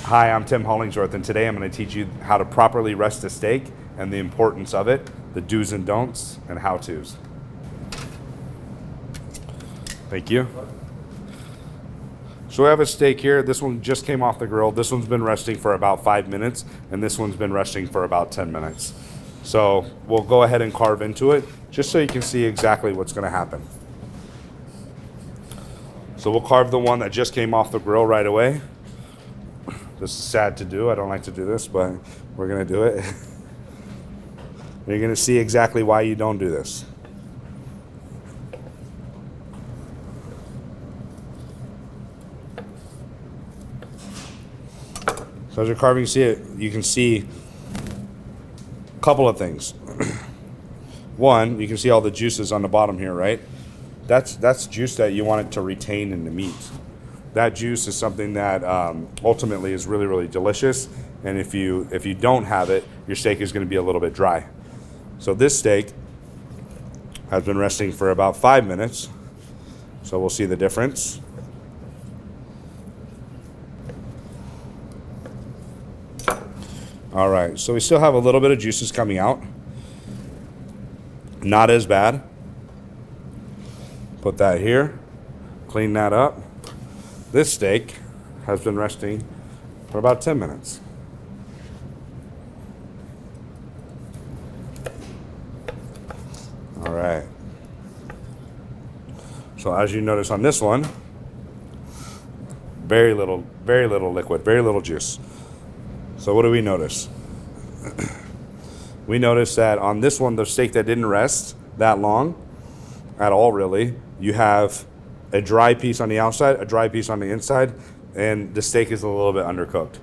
Hi, I'm Tim Hollingsworth, and today I'm going to teach you how to properly rest a steak and the importance of it, the do's and don'ts, and how-tos. Thank you. So I have a steak here. This one just came off the grill. This one's been resting for about 5 minutes, and this one's been resting for about 10 minutes. So we'll go ahead and carve into it, just so you can see exactly what's going to happen. So we'll carve the one that just came off the grill right away. This is sad to do. I don't like to do this, but we're going to do it. You're going to see exactly why you don't do this. So as you're carving, you can see a couple of things. One, you can see all the juices on the bottom here, right? That's juice that you want it to retain in the meat. That juice is something that ultimately is really, really delicious. And if you don't have it, your steak is going to be a little bit dry. So this steak has been resting for about 5 minutes. So we'll see the difference. All right, so we still have a little bit of juices coming out. Not as bad. Put that here, clean that up. This steak has been resting for about 10 minutes. All right. So as you notice on this one, very little liquid, very little juice. So what do we notice? We notice that on this one, the steak that didn't rest that long at all, really, you have a dry piece on the outside, a dry piece on the inside, and the steak is a little bit undercooked.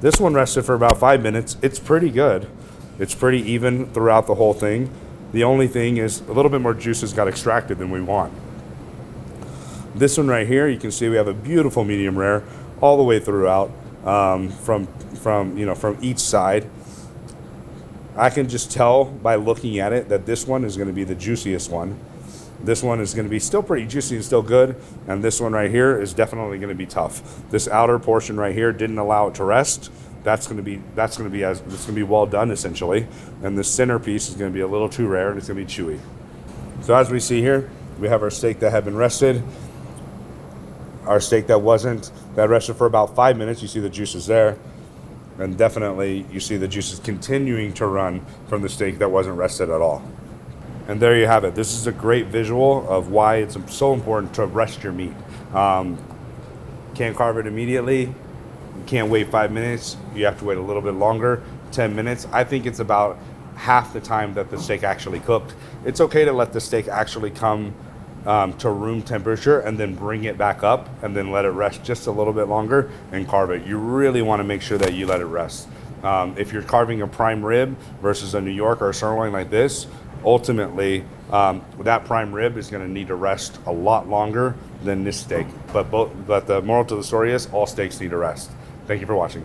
This one rested for about 5 minutes. It's pretty good. It's pretty even throughout the whole thing. The only thing is a little bit more juices got extracted than we want. This one right here, you can see we have a beautiful medium rare all the way throughout, from each side. I can just tell by looking at it that this one is going to be the juiciest one. This one is going to be still pretty juicy and still good, and this one right here is definitely going to be tough. This outer portion right here didn't allow it to rest. It's going to be well done essentially, and the center piece is going to be a little too rare, and it's going to be chewy. So as we see here, we have our steak that had been rested. Our steak that rested for about 5 minutes. You see the juices there, and definitely you see the juices continuing to run from the steak that wasn't rested at all. And there you have it. This is a great visual of why it's so important to rest your meat. Can't carve it immediately. You can't wait 5 minutes. You have to wait a little bit longer, 10 minutes. I think it's about half the time that the steak actually cooked. It's okay to let the steak actually come to room temperature and then bring it back up and then let it rest just a little bit longer and carve it. You really want to make sure that you let it rest. If you're carving a prime rib versus a New York or a sirloin like this, ultimately, that prime rib is going to need to rest a lot longer than this steak. But the moral to the story is all steaks need to rest. Thank you for watching.